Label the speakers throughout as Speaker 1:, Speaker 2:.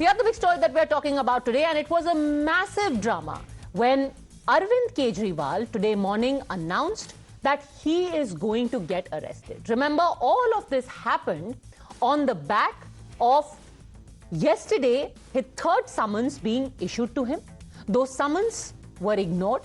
Speaker 1: The other big story that we are talking about today, and it was a massive drama when Arvind Kejriwal today morning announced that he is going to get arrested. Remember, all of this happened on the back of yesterday, his third summons being issued to him. Those summons were ignored,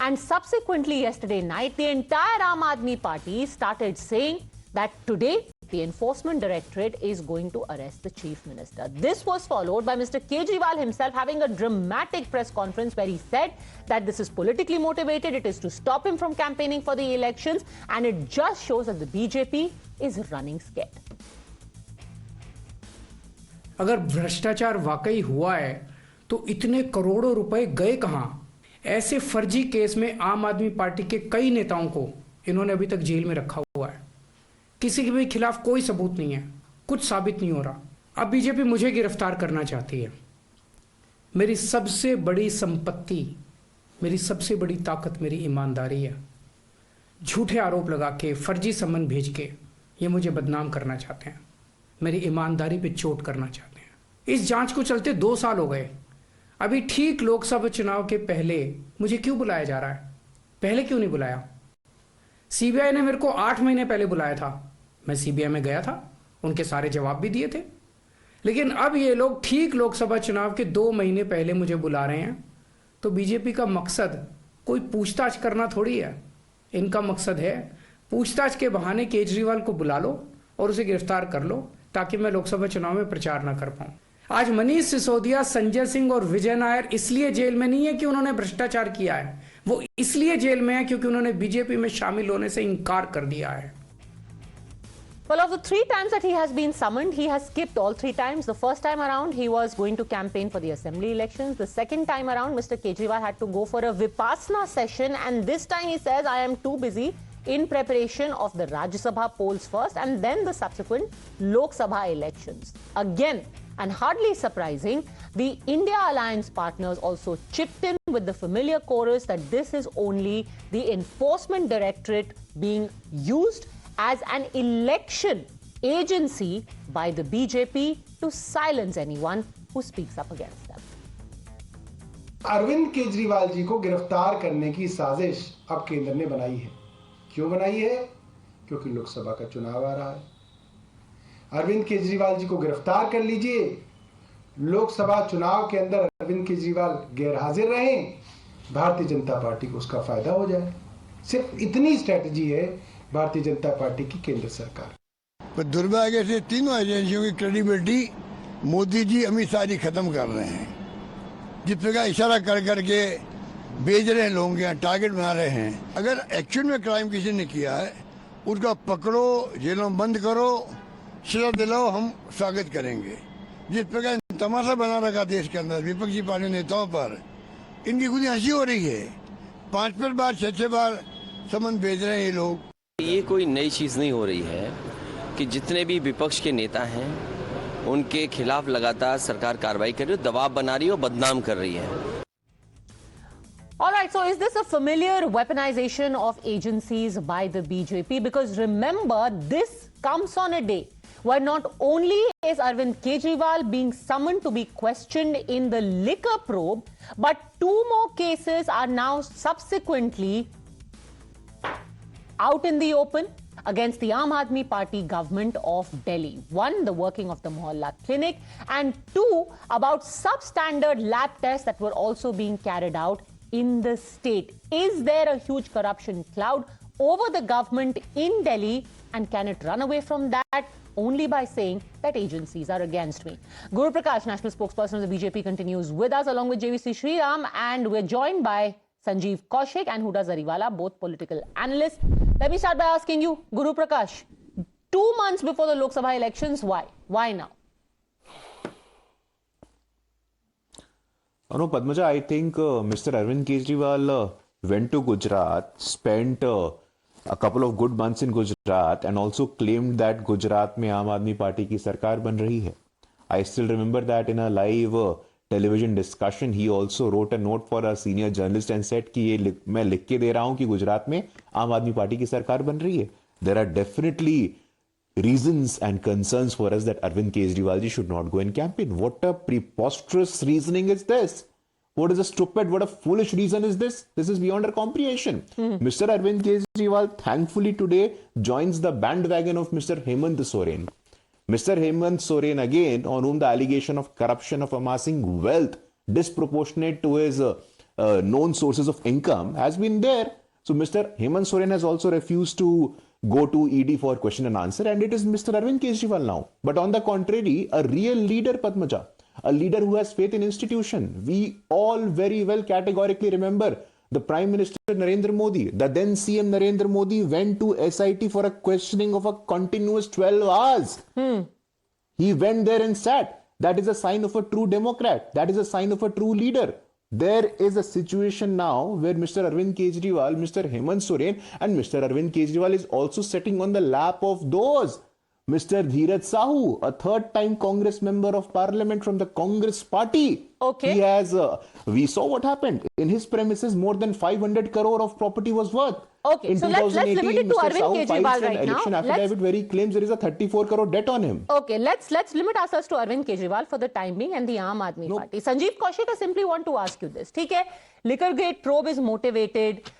Speaker 1: and subsequently yesterday night, the entire Aam Aadmi Party started saying that today the Enforcement Directorate is going to arrest the Chief Minister. This was followed by Mr. Kejriwal himself having a dramatic press conference where he said that this is politically motivated, it is to stop him from campaigning for the elections, and it just shows that the BJP is running scared.
Speaker 2: अगर भ्रष्टाचार वाकई हुआ है तो इतने करोड़ों रुपए गए कहां? ऐसे फर्जी केस में आम आदमी पार्टी के कई नेताओं को इन्होंने अभी तक जेल में रखा हुआ है। किसी के भी खिलाफ कोई सबूत नहीं है, कुछ साबित नहीं हो रहा। अब बीजेपी मुझे गिरफ्तार करना चाहती है। मेरी सबसे बड़ी संपत्ति, मेरी सबसे बड़ी ताकत मेरी ईमानदारी है। झूठे आरोप लगा के, फर्जी सम्मन भेज के ये मुझे बदनाम करना चाहते हैं, मेरी ईमानदारी पे चोट करना चाहते हैं। इस जांच को चलते 2 साल हो गए। अभी ठीक लोकसभा चुनाव के पहले मुझे क्यों बुलाया जा रहा है? पहले क्यों नहीं बुलाया? सीबीआई ने मेरे को 8 महीने पहले बुलाया था, मैं सीबीआई में गया था, उनके सारे जवाब भी दिए थे। लेकिन अब ये लोग ठीक लोकसभा चुनाव के 2 महीने पहले मुझे बुला रहे हैं। तो बीजेपी का मकसद कोई पूछताछ करना थोड़ी है। इनका मकसद है पूछताछ के बहाने केजरीवाल को बुला लो और उसे गिरफ्तार कर लो ताकि मैं लोकसभा चुनाव में प्रचार ना कर पाऊं। आज मनीष सिसोदिया, संजय सिंह और विजय नायर इसलिए जेल में नहीं है कि उन्होंने भ्रष्टाचार किया है, वो इसलिए जेल में है क्योंकि उन्होंने बीजेपी में शामिल होने से इनकार कर दिया है।
Speaker 1: Well, of the 3 times that he has been summoned, he has skipped all 3 times. The first time around, he was going to campaign for the assembly elections. The second time around, Mr. Kejriwal had to go for a Vipassana session, and this time he says, I am too busy in preparation of the Rajya Sabha polls first and then the subsequent Lok Sabha elections. Again, and hardly surprising, the India Alliance partners also chipped in with the familiar chorus that this is only the Enforcement Directorate being used as an election agency by the BJP to silence anyone who speaks up against them.
Speaker 3: Arvind Kejriwal ji को गिरफ्तार करने की साजिश अब केंद्र ने बनाई है। क्यों बनाई है? क्योंकि लोकसभा का चुनाव आ रहा है। अरविंद केजरीवाल जी को गिरफ्तार कर लीजिए, लोकसभा चुनाव के अंदर अरविंद केजरीवाल गैरहाजिर रहें, भारतीय जनता पार्टी को उसका फायदा हो जाए। सिर्फ इतनी स्ट्रेटजी है भारतीय जनता पार्टी की केंद्र सरकार।
Speaker 4: पर दुर्भाग्य से तीनों एजेंसियों की क्रेडिबिलिटी मोदी जी अमित शाह जी खत्म कर रहे हैं। जिस प्रकार इशारा कर करके भेज रहे हैं लोगों के यहाँ, टारगेट बना रहे हैं। अगर एक्चुअल में क्राइम किसी ने किया है उसका पकड़ो, जेलों में बंद करो, सजा दिलाओ, हम स्वागत करेंगे। जिस प्रकार तमाशा बना रखा देश के अंदर विपक्षी पार्टी नेताओं पर, इनकी खुद हंसी हो रही है। 5-5 बार 6-6 बार समन भेज रहे हैं ये लोग।
Speaker 5: ये कोई नई चीज़ नहीं हो रही है कि जितने भी विपक्ष के नेता हैं उनके खिलाफ लगातार सरकार कार्रवाई कर रही है, दबाव बना रही है और बदनाम कर रही है।
Speaker 1: All right, so is this a familiar weaponization of agencies by the BJP? Because remember, this comes on a day where not only is Arvind Kejriwal being summoned to be questioned in the liquor probe, but 2 more cases are now subsequently out in the open against the Aam Aadmi Party government of Delhi. 1, the working of the Mohalla Clinic, and 2, about substandard lab tests that were also being carried out in the state. Is there a huge corruption cloud over the government in Delhi, and can it run away from that only by saying that agencies are against me? Guru Prakash, national spokesperson of the BJP, continues with us along with JVC Sriram, and we're joined by Sanjeev Kaushik and Huda Zariwala, both political analysts. Let me start by asking you, Guru Prakash, 2 months before the Lok Sabha elections, why? Why now?
Speaker 6: No, Padmaja, I think Mr. Arvind Kejriwal went to Gujarat, spent a couple of good months in Gujarat, and also claimed that Gujarat में आम Aadmi party की सरकार बन रही है. I still remember that in a live television discussion, he also wrote a note for a senior journalist and said कि ये मैं लिख के दे रहा हूँ कि गुजरात में आम आदमी पार्टी की सरकार बन रही है. There are definitely reasons and concerns for us that Arvind Kejriwal ji should not go and campaign. What a preposterous reasoning is this? What is a stupid, what a foolish reason is this? This is beyond our comprehension. Mr. Arvind Kejriwal thankfully today joins the bandwagon of Mr. Hemant Soren. Mr. Hemant Soren again, on whom the allegation of corruption of amassing wealth disproportionate to his known sources of income has been there. So Mr. Hemant Soren has also refused to go to ED for question and answer, and it is Mr. Arvind Kejriwal now. But on the contrary, a real leader, Padmaja, a leader who has faith in institution. We all very well categorically remember the Prime Minister Narendra Modi, the then CM Narendra Modi went to SIT for a questioning of a continuous 12 hours. He went there and sat. That is a sign of a true democrat. That is a sign of a true leader. There is a situation now where Mr. Arvind Kejriwal, Mr. Hemant Soren and Mr. Arvind Kejriwal is also sitting on the lap of those. Mr. Dheeraj Sahu, a third-time Congress member of Parliament from the Congress party.
Speaker 1: Okay.
Speaker 6: He has, we saw what happened. In his premises, more than 500 crore of property was worth.
Speaker 1: Okay,
Speaker 6: in
Speaker 1: so let's limit it to
Speaker 6: Mr.
Speaker 1: Arvind
Speaker 6: Sahu
Speaker 1: Kejriwal
Speaker 6: files an
Speaker 1: right now.
Speaker 6: election affidavit where he claims there is a 34 crore debt on him.
Speaker 1: Okay, let's limit ourselves to Arvind Kejriwal for the time being and the Aam Aadmi Party. Sanjeev Kaushik, I simply want to ask you this. Okay, Liquorgate probe is motivated.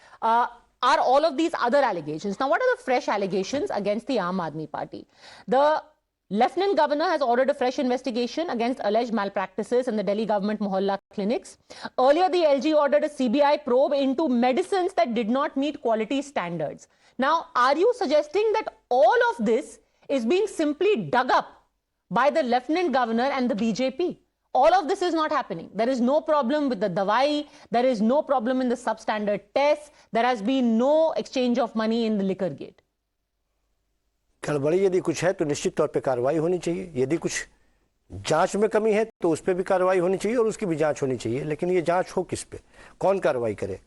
Speaker 1: Are all of these other allegations? Now, what are the fresh allegations against the Aam Aadmi Party? The Lieutenant Governor has ordered a fresh investigation against alleged malpractices in the Delhi government Mohalla clinics. Earlier, the LG ordered a CBI probe into medicines that did not meet quality standards. Now, are you suggesting that all of this is being simply dug up by the Lieutenant Governor and the BJP? All of this is not happening. There is no problem with the dawai. There is no problem in the substandard tests. There has been no exchange of money in the Liquorgate.
Speaker 7: गड़बड़ी यदि कुछ है तो निश्चित तौर पे कार्रवाई होनी चाहिए। यदि कुछ जांच में कमी है तो उस पर भी कार्रवाई होनी चाहिए और उसकी भी जांच होनी चाहिए। लेकिन ये जांच हो किस पे, कौन कार्रवाई करे?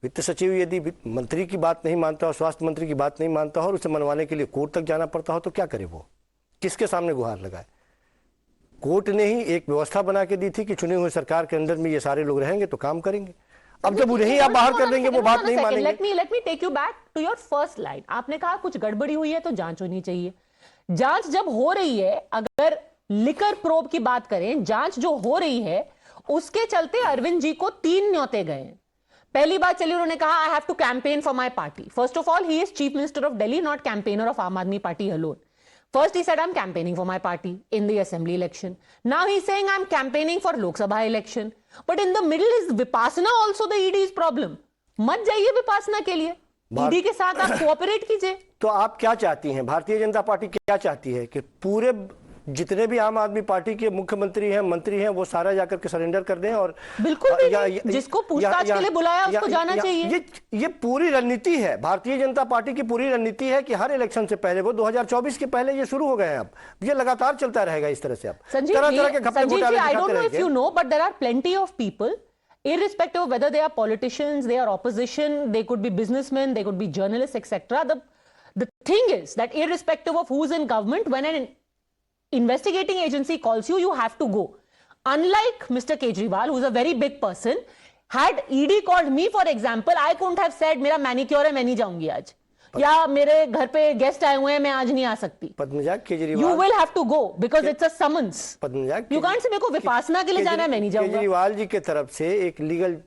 Speaker 7: वित्त सचिव यदि मंत्री की बात नहीं मानता हो, स्वास्थ्य मंत्री की बात नहीं मानता हो और उसे मनवाने के लिए कोर्ट तक जाना पड़ता हो तो क्या करे? वो किसके सामने गुहार लगाए? कोर्ट ने ही एक व्यवस्था बना के दी थी कि चुनी हुई सरकार के अंदर में ये सारे लोग रहेंगे तो काम करेंगे। अब जब उन्हें आप बाहर कर देंगे वो बात नहीं मानेंगे।
Speaker 1: Let me take you back to your first line. आपने कहा कुछ गड़बड़ी हुई है तो जांच होनी चाहिए। जांच जब हो रही है, अगर लिकर प्रोब की बात करें, जांच जो हो रही है उसके चलते अरविंद जी को 3 न्योते गए। पहली बात चली, उन्होंने कहा I have to campaign for my party. First of all, he is chief minister of Delhi, not campaigner of Aam Aadmi Party alone. First, he said, I'm campaigning for my party in the assembly election. Now he's saying, I'm campaigning for Lok Sabha election. But in the middle is Vipassana also the ED's problem. मत जाइए विपासना के लिए, ED के साथ आप cooperate कीजिए।
Speaker 7: तो आप क्या चाहती हैं? भारतीय जनता पार्टी क्या चाहती है कि पूरे जितने भी आम आदमी पार्टी के मुख्यमंत्री हैं, मंत्री हैं, वो सारा जाकर के सरेंडर कर दें? और
Speaker 1: बिल्कुल भी नहीं, जिसको पूछताछ के लिए बुलाया उसको जाना चाहिए।
Speaker 7: ये पूरी रणनीति है, भारतीय जनता पार्टी की पूरी रणनीति है कि हर इलेक्शन से पहले, वो 2024 के पहले ये शुरू हो गए हैं। अब ये लगातार चलता रहेगा इस तरह से। अब तरह तरह के घपले घोटाले
Speaker 1: I don't know if you know, but there are plenty of people, irrespective of whether they are politicians, they are opposition, they could be businessmen, they could be journalists, etc. The thing is that irrespective of who's in government, when an investigating agency calls you, you have to go. Unlike Mr. Kejriwal, who's a very big person, had ED called me, for example, I couldn't have said, मेरा manicure है, मैं नहीं जाऊंगी आज, या मेरे घर पे गेस्ट आए हुए हैं, मैं आज नहीं आ सकती.
Speaker 7: Padmaja Kejriwal,
Speaker 1: You will have to go because it's a summons.
Speaker 7: Padmaja,
Speaker 1: You can't say मेरे को विपासना के लिए जाना है, मैं नहीं जाऊंगा.
Speaker 7: केजरीवाल जी के तरफ से एक लीगल,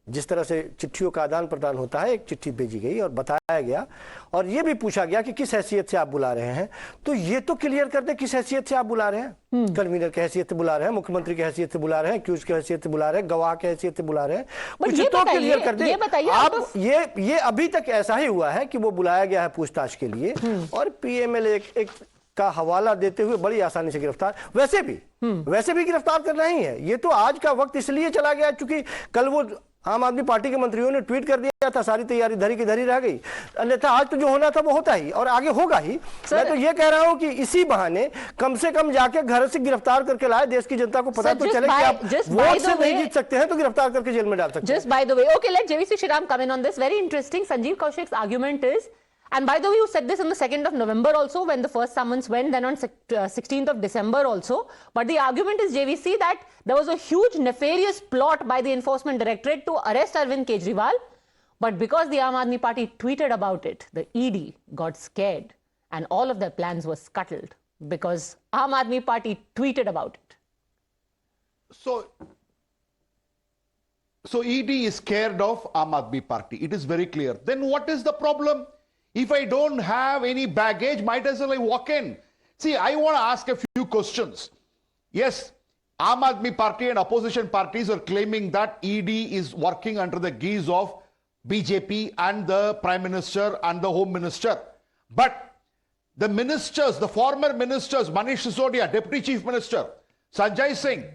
Speaker 7: जिस तरह से चिट्ठियों का आदान प्रदान होता है, एक चिट्ठी भेजी गई और बताया गया और ये भी पूछा गया कि किस हैसियत से आप बुला रहे हैं. तो ये तो क्लियर कर दे किस हैसियत से आप बुला रहे हैं. कन्वीनर की हैसियत से बुला रहे हैं, मुख्यमंत्री की हैसियत से बुला रहे हैं, एक्यूज की हैसियत से बुला रहे हैं, गवाह की हैसियत से बुला रहे हैं. कुछ तो क्लियर कर दे. आप ये अभी तक ऐसा ही हुआ है कि वो बुलाया गया है पूछताछ के लिए और पीएमएलए एक का हवाला देते हुए बड़ी आसानी से गिरफ्तार. वैसे भी गिरफ्तार करना ही है. ये तो आज का वक्त इसलिए चला गया क्योंकि कल वो आम आदमी पार्टी के मंत्रियों ने ट्वीट कर दिया था, सारी तैयारी धरी की धरी रह गई. अन्यथा आज तो जो होना था वो होता ही और आगे होगा ही. मैं तो ये कह रहा हूं कि इसी बहाने कम से कम जाके घर से गिरफ्तार करके लाए. देश की जनता को पता तो चले कि आप वोट से नहीं जीत सकते हैं तो गिरफ्तार करके जेल में डाल सकते हैं.
Speaker 1: Just by the way, okay, let JVC Shriram come in on this. Very interesting. Sanjeev Kaushik's argument is, and by the way, you said this on the 2nd of November also when the first summons went, then on 16th of December also. But the argument is, JVC, that there was a huge nefarious plot by the Enforcement Directorate to arrest Arvind Kejriwal. But because the Aam Aadmi Party tweeted about it, the ED got scared and all of their plans were scuttled because Aam Aadmi Party tweeted about it.
Speaker 8: So ED is scared of Aam Aadmi Party. It is very clear. Then what is the problem? If I don't have any baggage, might as well I walk in. See, I want to ask a few questions. Yes, Aam Aadmi Party and opposition parties are claiming that ED is working under the guise of BJP and the Prime Minister and the Home Minister. But the ministers, the former ministers, Manish Sisodia, Deputy Chief Minister, Sanjay Singh,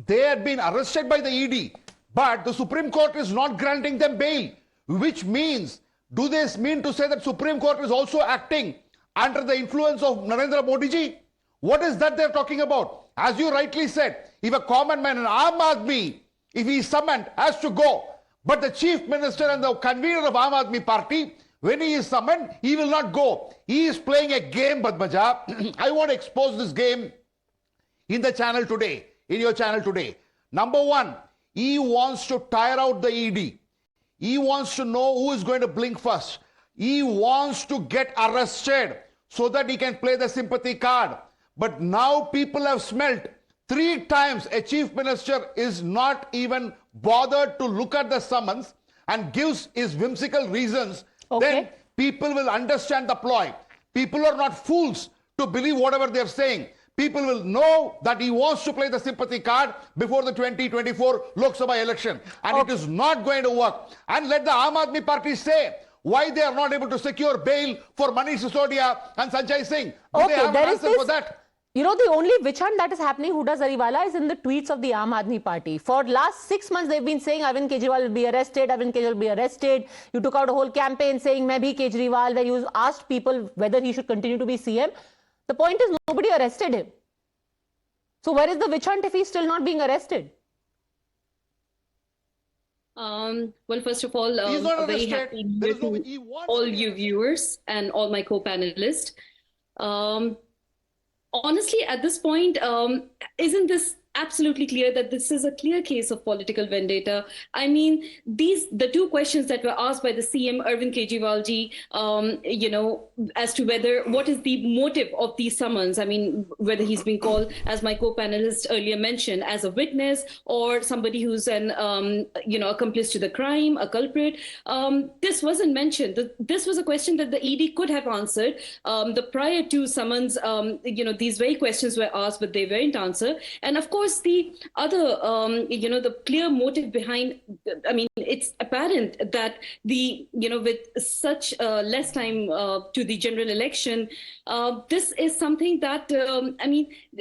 Speaker 8: they had been arrested by the ED, but the Supreme Court is not granting them bail, which means, do they mean to say that Supreme Court is also acting under the influence of Narendra Modi ji? What is that they're talking about? As you rightly said, if a common man, an Aam Aadmi, if he is summoned, has to go. But the Chief Minister and the convener of Aam Aadmi Party, when he is summoned, he will not go. He is playing a game, Padmaja. I want to expose this game in the channel today, in your channel today. Number one, he wants to tire out the ED. He wants to know who is going to blink first. He wants to get arrested so that he can play the sympathy card. But now people have smelt 3 times a chief minister is not even bothered to look at the summons and gives his whimsical reasons.
Speaker 1: Okay.
Speaker 8: Then people will understand the ploy. People are not fools to believe whatever they're saying. People will know that he wants to play the sympathy card before the 2024 Lok Sabha election. And it is not going to work. And let the Aam Aadmi Party say why they are not able to secure bail for Manish Sisodia and Sanjay Singh. Do they have an answer for that?
Speaker 1: You know, the only witch hunt that is happening, Huda Zariwala, is in the tweets of the Aam Aadmi Party. For last 6 months, they've been saying Arvind Kejriwal will be arrested, Arvind Kejriwal will be arrested. You took out a whole campaign saying, Main bhi Kejriwal, where you asked people whether he should continue to be CM. The point is, nobody arrested him. So where is the witch hunt if he's still not being arrested?
Speaker 9: Well, first of all,
Speaker 8: He's not
Speaker 9: a very
Speaker 8: arrested.
Speaker 9: happy
Speaker 8: There
Speaker 9: New
Speaker 8: is no-
Speaker 9: Year
Speaker 8: he
Speaker 9: to
Speaker 8: wants
Speaker 9: all
Speaker 8: to be
Speaker 9: you
Speaker 8: arrested.
Speaker 9: viewers and all my co-panelists. Honestly, at this point, isn't this absolutely clear that this is a clear case of political vendetta? I mean, the 2 questions that were asked by the CM Arvind Kejriwal ji, as to what is the motive of these summons? I mean, whether he's been called, as my co-panelist earlier mentioned, as a witness or somebody who's an accomplice to the crime, a culprit. This wasn't mentioned. This was a question that the ED could have answered. The prior 2 summons, these very questions were asked, but they weren't answered. And of course, the other, the clear motive behind, I mean, it's apparent that with such less time to the general election, this is something that,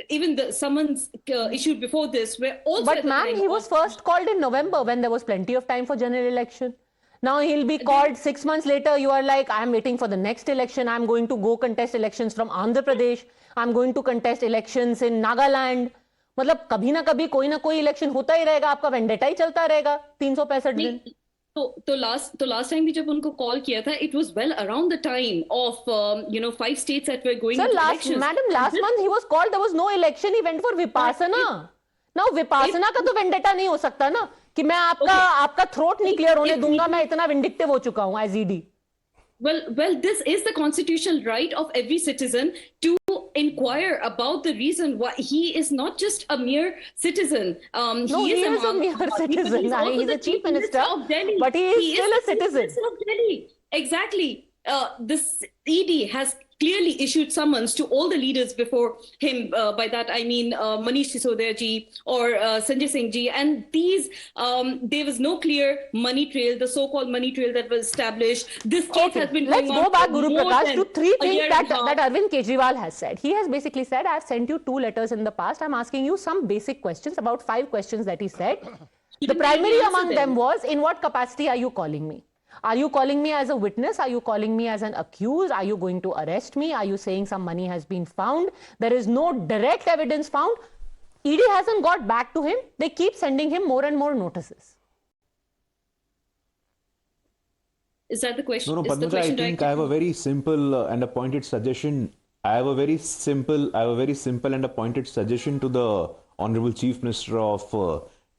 Speaker 9: even the summons issued before this were also.
Speaker 1: But ma'am, he was first called in November when there was plenty of time for general election. Now he'll be called 6 months later. You are like, I'm waiting for the next election. I'm going to go contest elections from Andhra Pradesh. I'm going to contest elections in Nagaland. मतलब कभी ना कभी कोई ना कोई election होता ही रहेगा, आपका वेंडेटा ही चलता रहेगा 365 दिन.
Speaker 9: तो लास्ट टाइम भी जब उनको कॉल किया था, it was well around the time of 5 states that were going into elections.
Speaker 1: last month he was called, there was no election, he went for Vipassana. Now Vipassana का तो vendetta नहीं हो सकता ना कि मैं आपका थ्रोट नहीं क्लियर होने दूंगा, मैं इतना विंडिक्टिव हो चुका हूं as ED.
Speaker 9: Well, this is the constitutional right of every citizen to inquire about the reason why he is not just a mere citizen.
Speaker 1: He is a mere citizen. He's a chief minister, but he is still a citizen.
Speaker 9: Of Delhi. Exactly. This ED has clearly issued summons to all the leaders before him. By that I mean Manish Sisodia ji or Sanjay Singh ji, and these there was no clear money trail, the so-called money trail that was established. This case has been
Speaker 1: Let's
Speaker 9: going on
Speaker 1: go back,
Speaker 9: for
Speaker 1: Guru
Speaker 9: more
Speaker 1: Prakash,
Speaker 9: than
Speaker 1: to 3
Speaker 9: a year
Speaker 1: things
Speaker 9: and a half.
Speaker 1: that Arvind Kejriwal has said. He has basically said, I've sent you 2 letters in the past. I'm asking you some basic questions, about 5 questions that he said. The primary among them was, in what capacity are you calling me? Are you calling me as a witness? Are you calling me as an accused? Are you going to arrest me? Are you saying some money has been found? There is no direct evidence found. ED hasn't got back to him. They keep sending him more and more notices.
Speaker 9: Is that the question?
Speaker 6: No,
Speaker 9: Is the
Speaker 6: Padmaja, I
Speaker 9: question
Speaker 6: think
Speaker 9: directed
Speaker 6: I have a
Speaker 9: to-
Speaker 6: very simple and a pointed suggestion. I have a very simple and a pointed suggestion to the Honorable Chief Minister of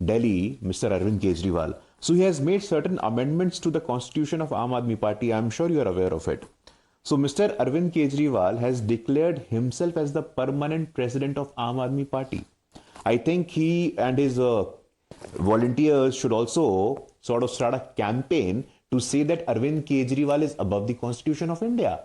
Speaker 6: Delhi, Mr. Arvind Kejriwal. So he has made certain amendments to the constitution of Aam Aadmi Party. I'm sure you are aware of it. So Mr. Arvind Kejriwal has declared himself as the permanent president of Aam Aadmi Party. I think he and his volunteers should also sort of start a campaign to say that Arvind Kejriwal is above the Constitution of India.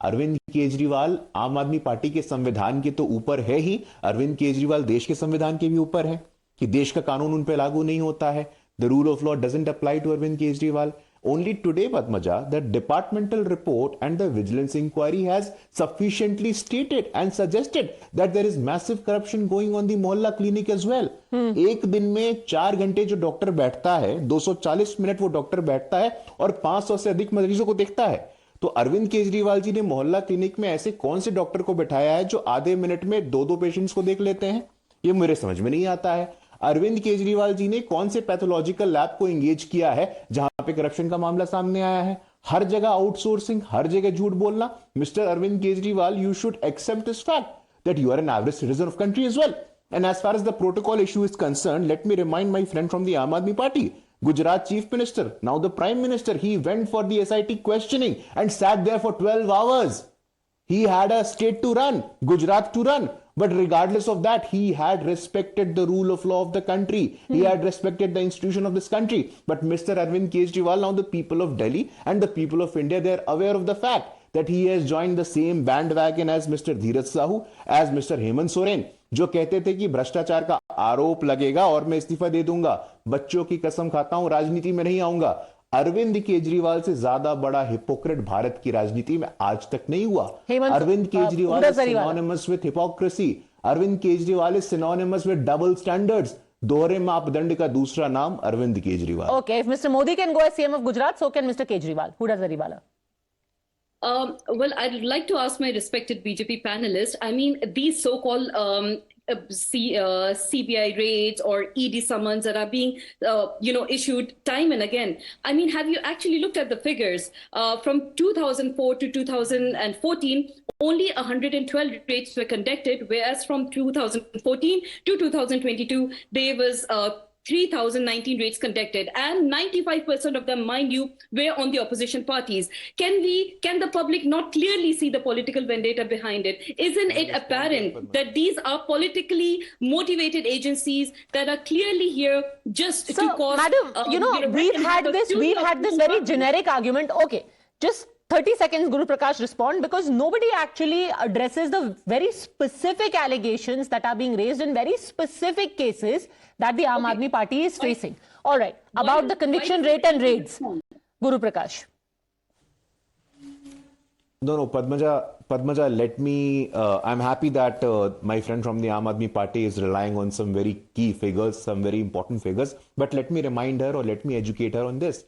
Speaker 6: Arvind Kejriwal आम Aadmi party के संविधान के तो ऊपर है ही, अरविंद केजरीवाल देश के संविधान के भी ऊपर है कि देश का कानून उन पे लागू नहीं होता है. The rule of law doesn't apply to Arvind Kejriwal. Only today, Padmaja, the departmental report and the vigilance inquiry has sufficiently stated and suggested that there is massive corruption going on the mohalla clinic as well. एक दिन में 4 घंटे जो doctor बैठता है, 240 minute वो doctor बैठता है और 500 से अधिक मरीजों को देखता है. तो अरविंद केजरीवाल जी ने मोहल्ला क्लिनिक में ऐसे कौन से डॉक्टर को बैठाया है जो आधे मिनट में 2-2 पेशेंट्स को देख लेते हैं? ये मेरे समझ में नहीं आता है. अरविंद केजरीवाल जी ने कौन से पैथोलॉजिकल लैब को एंगेज किया है जहां पे करप्शन का मामला सामने आया है? हर जगह आउटसोर्सिंग, हर जगह झूठ बोलना. Mister Arvind Kejriwal, you should accept this fact that you are an average citizen of country as well. And as far as the protocol issue is concern, let me remind my friend from the Aam Aadmi Party, Gujarat Chief Minister, now the Prime Minister, he went for the SIT questioning and sat there for 12 hours. He had a state to run, Gujarat to run. But regardless of that, he had respected the rule of law of the country. He had respected the institution of this country. But Mr. Arvind Kejriwal, now the people of Delhi and the people of India, they are aware of the fact that he has joined the same bandwagon as Mr. Dheeraj Sahu, as Mr. Hemant Soren, जो कहते थे कि भ्रष्टाचार का आरोप लगेगा और मैं इस्तीफा दे दूंगा. बच्चों की कसम खाता हूं, राजनीति में नहीं आऊंगा. अरविंद केजरीवाल से ज्यादा बड़ा हिपोक्रेट भारत की राजनीति में आज तक नहीं हुआ. Arvind Kejriwal is synonymous with hypocrisy. Arvind Kejriwal is synonymous with double standards. दोहरे मापदंड का दूसरा नाम Arvind Kejriwal.
Speaker 1: Okay, if Mr. Modi can go as CM of Gujarat, so can Mr. Kejriwal. Who does Zariwala?
Speaker 9: Well, I'd like to ask my respected BJP panelist. I mean, these so-called CBI raids or ED summons that are being, issued time and again. I mean, have you actually looked at the figures? From 2004 to 2014, only 112 raids were conducted, whereas from 2014 to 2022, there was 3,019 raids conducted, and 95% of them, mind you, were on the opposition parties. Can the public not clearly see the political vendetta behind it? Isn't it apparent that these are politically motivated agencies that are clearly here just to cause?
Speaker 1: Madam, we've had this very generic argument. Okay, just 30 seconds, Guru Prakash, respond, because nobody actually addresses the very specific allegations that are being raised in very specific cases that the Aam Aadmi Party is facing. All right, about the conviction rate and raids. Guru Prakash.
Speaker 6: No, Padmaja, let me, I'm happy that my friend from the Aam Aadmi Party is relying on some very key figures, some very important figures. But let me remind her, or let me educate her on this.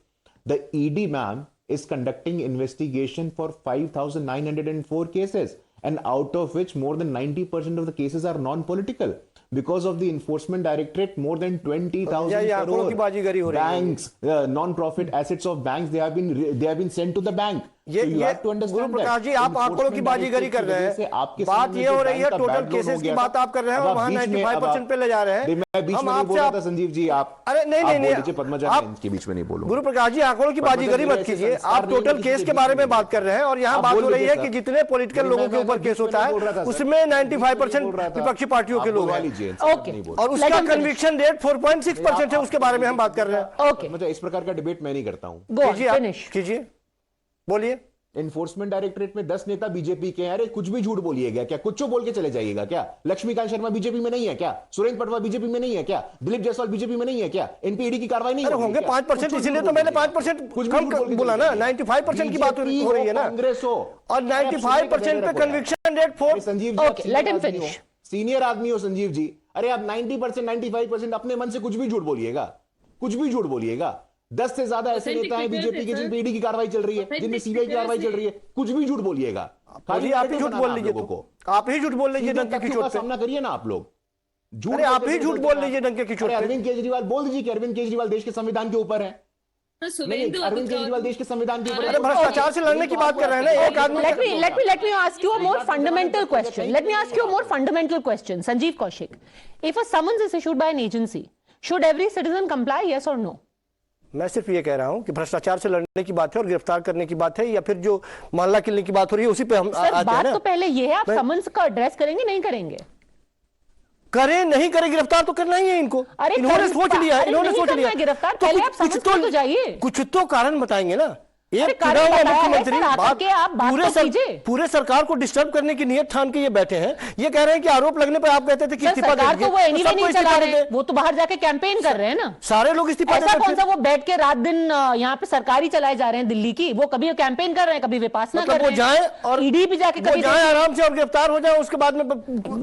Speaker 6: The ED ma'am is conducting investigation for 5,904 cases, and out of which more than 90% of the cases are non-political. Because of the enforcement directorate, more than 20,000 crore banks, non-profit assets of banks, they have been sent to the bank.
Speaker 7: ये गुरु प्रकाश जी, आप आंकड़ों की बाजीगरी कर रहे हैं. बात ये हो रही है, टोटल केसेस की बात आप कर रहे हैं और वहां 95% पे ले जा रहे हैं.
Speaker 6: मैं बीच में नहीं बोल रहा था संजीव जी, आप
Speaker 7: अरे नहीं
Speaker 6: पद्मजा, इनके बीच में नहीं बोलूंगा.
Speaker 7: गुरु प्रकाश जी, आंकड़ों की बाजीगरी मत कीजिए. आप टोटल केस के बारे में बात कर रहे हैं और यहाँ बात हो रही है कि जितने पॉलिटिकल लोगों के ऊपर केस होता है उसमें 95% विपक्षी पार्टियों के लोग हैं, और उसका कन्विक्शन रेट 4.6% है. उसके बारे में हम बात कर रहे हैं.
Speaker 6: इस प्रकार का डिबेट मैं नहीं करता हूँ.
Speaker 7: कीजिए, बोलिए.
Speaker 6: एनफोर्समेंट डायरेक्टरेट में 10 नेता बीजेपी के हैं. अरे कुछ भी झूठ बोलिएगा क्या? कुछ बोल के चले जाइएगा क्या? लक्ष्मीकांत शर्मा बीजेपी में नहीं है क्या? सुरेंद्र पटवा बीजेपी में नहीं है क्या? दिलीप जायसवाल बीजेपी में नहीं है क्या? एनपीईडी की कार्रवाई नहीं
Speaker 7: होंगे 5%, इसलिए तो मैंने 5% कुछ कम बोला ना. 95% की बात हो रही है ना,
Speaker 6: कांग्रेस हो,
Speaker 7: और 95% पे conviction rate 4.
Speaker 6: Sanjeev ji, senior आदमी हो संजीव जी. अरे आप 90%, 95% अपने मन से कुछ भी झूठ बोलिएगा, कुछ भी झूठ बोलिएगा. 10 से ज्यादा ऐसे नेता हैं बीजेपी के जिन पे ईडी की कार्रवाई चल रही है, जिनमें सीबीआई की कार्रवाई चल रही है. कुछ भी झूठ बोलिएगा,
Speaker 7: खाली आप ही झूठ बोल लीजिए. आप ही झूठ बोल लीजिए डंके की चोट पे.
Speaker 6: सामना करिए ना आप लोग.
Speaker 7: झूठ आप ही झूठ बोल लीजिए डंके की चोट पे.
Speaker 6: अरविंद केजरीवाल बोल दीजिए कि अरविंद केजरीवाल देश के संविधान के ऊपर है. अरविंद केजरीवाल देश के संविधान के ऊपर.
Speaker 7: अरे भ्रष्टाचार से लड़ने की बात कर रहे हैं ना एक आदमी.
Speaker 1: Let me ask you a more fundamental question. Let me ask you a more fundamental question. Sanjeev Kaushik, if a summons is issued by an agency, should every citizen comply, yes or no?
Speaker 7: मैं सिर्फ ये कह रहा हूं कि भ्रष्टाचार से लड़ने की बात है और गिरफ्तार करने की बात है, या फिर जो मोहल्ला किलने की बात हो रही है उसी पे हम
Speaker 1: सर,
Speaker 7: आते हैं
Speaker 1: बात
Speaker 7: ना।
Speaker 1: तो पहले ये है, आप समन्स का एड्रेस करेंगे नहीं करेंगे?
Speaker 7: करें नहीं करें, गिरफ्तार तो करना ही है इनको।
Speaker 1: अरे
Speaker 7: इन्होंने सोच लिया है,
Speaker 1: अरे
Speaker 7: इन्होंने
Speaker 1: नहीं
Speaker 7: सोच
Speaker 1: करना
Speaker 7: लिया
Speaker 1: है गिरफ्तार, पहले आप समझ के तो जाइए।
Speaker 7: कुछ तो कारण बताएंगे ना।
Speaker 1: अरे
Speaker 7: एक
Speaker 1: कारण
Speaker 7: चुना हुआ
Speaker 1: बताया है
Speaker 7: मुख्यमंत्री
Speaker 1: सर, आकर के आप बात तो कीजिए।
Speaker 7: पूरे सरकार को डिस्टर्ब करने की नियत ठान के ये बैठे हैं। ये कह रहे हैं कि आरोप लगने पर आप कहते थे कि
Speaker 1: सर,
Speaker 7: इस्तीफा दे
Speaker 1: सरकार
Speaker 7: दीजिए,
Speaker 1: तो वो एनीवे
Speaker 7: सबको
Speaker 1: नहीं
Speaker 7: इस्तीफा
Speaker 1: चला
Speaker 7: दे
Speaker 1: रहे हैं,
Speaker 7: दें।
Speaker 1: वो तो बाहर जाके कैंपेन कर रहे हैं ना।
Speaker 7: सारे लोग इस्तीफा
Speaker 1: ऐसा
Speaker 7: देते
Speaker 1: कौन सा
Speaker 7: थे।
Speaker 1: वो बैठ के रात दिन यहाँ पे सरकारी चलाए जा रहे हैं दिल्ली की, वो कभी कैंपेन कर रहे हैं, कभी विपासना कर
Speaker 7: मतलब वो
Speaker 1: रहे
Speaker 7: जाए
Speaker 1: हैं,
Speaker 7: और
Speaker 1: ईडी भी जाके
Speaker 7: वो
Speaker 1: कभी
Speaker 7: जाए आराम से और गिरफ्तार हो जाए, उसके बाद में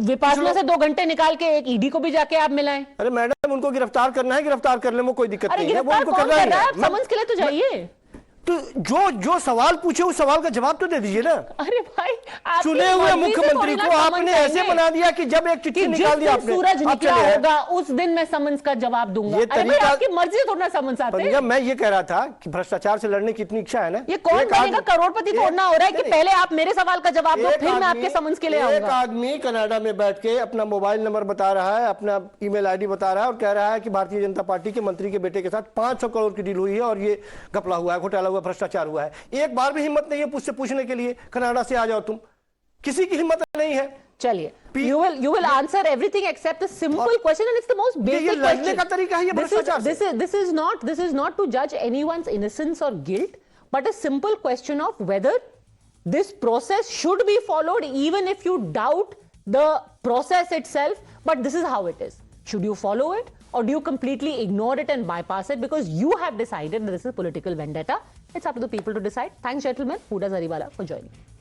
Speaker 1: विपासना से 2 घंटे निकाल के एक ईडी को भी जाके आप मिलाएं।
Speaker 7: अरे मैडम, उनको गिरफ्तार करना है, गिरफ्तार कर ले, वो कोई दिक्कत
Speaker 1: अरे
Speaker 7: नहीं है, वो
Speaker 1: गिरफ्तार
Speaker 7: उनको
Speaker 1: कौन
Speaker 7: करना
Speaker 1: कर रहा है?
Speaker 7: ही
Speaker 1: आप
Speaker 7: है।
Speaker 1: समझ के लिए तो जाइए।
Speaker 7: तो जो सवाल पूछे उस सवाल का जवाब तो दे दीजिए ना।
Speaker 1: अरे भाई, आपकी
Speaker 7: चुने हुए
Speaker 1: मर्जी से
Speaker 7: मुख्यमंत्री
Speaker 1: थोड़ी ना
Speaker 7: को आपने
Speaker 1: समन्स
Speaker 7: ऐसे
Speaker 1: आएंगे।
Speaker 7: बना दिया कि जब एक चिट्ठी
Speaker 1: कि
Speaker 7: निकाल दी
Speaker 1: जिस
Speaker 7: आपने,
Speaker 1: सूरज
Speaker 7: आप
Speaker 1: निकला
Speaker 7: चले हैं।
Speaker 1: होगा उस दिन मैं समन्स का जवाब दूंगा।
Speaker 7: ये
Speaker 1: अरे भाई,
Speaker 7: तरीका-
Speaker 1: आपकी मर्जी से थोड़ा समन्स आते हैं।
Speaker 7: पंजाब, मैं ये कह रहा था कि भ्रष्टाचार से लड़ने की इतनी इच्छा है ना,
Speaker 1: ये कौन
Speaker 7: एक
Speaker 1: बनेगा
Speaker 7: आदमी-
Speaker 1: करोड़पति
Speaker 7: एक-
Speaker 1: तोड़ना हो रहा है कि
Speaker 7: नहीं,
Speaker 1: पहले आप मेरे सवाल का जवाब दो,
Speaker 7: एक
Speaker 1: फिर मैं
Speaker 7: आदमी-
Speaker 1: आपके समन्स के लिए
Speaker 7: एक
Speaker 1: आऊंगा।
Speaker 7: आदमी कनाडा में बैठ के अपना मोबाइल नंबर बता रहा है, अपना ईमेल आईडी बता रहा है और कह रहा है कि भारतीय जनता पार्टी के मंत्री के बेटे के साथ 500 करोड़ की डील हुई है और ये घपला हुआ है, घोटाला हुआ, भ्रष्टाचार हुआ है। एक बार भी हिम्मत नहीं है मुझसे पूछने के लिए, कनाडा से आ जाओ तुम, किसी की हिम्मत नहीं है।
Speaker 1: चलिए, you will answer everything except the simple question, and it's the most
Speaker 7: ये
Speaker 1: basic
Speaker 7: लड़ने
Speaker 1: question.
Speaker 7: का तरीका है ये भ्रष्टाचार से।
Speaker 1: This is not to judge anyone's innocence or guilt, but a simple question of whether this process should be followed, even if you doubt the process itself. But this is how it is. Should you follow it, or do you completely ignore it and bypass it because you have decided that this is political vendetta? It's up to the people to decide. Thanks, gentlemen. Huda Zariwala, for joining.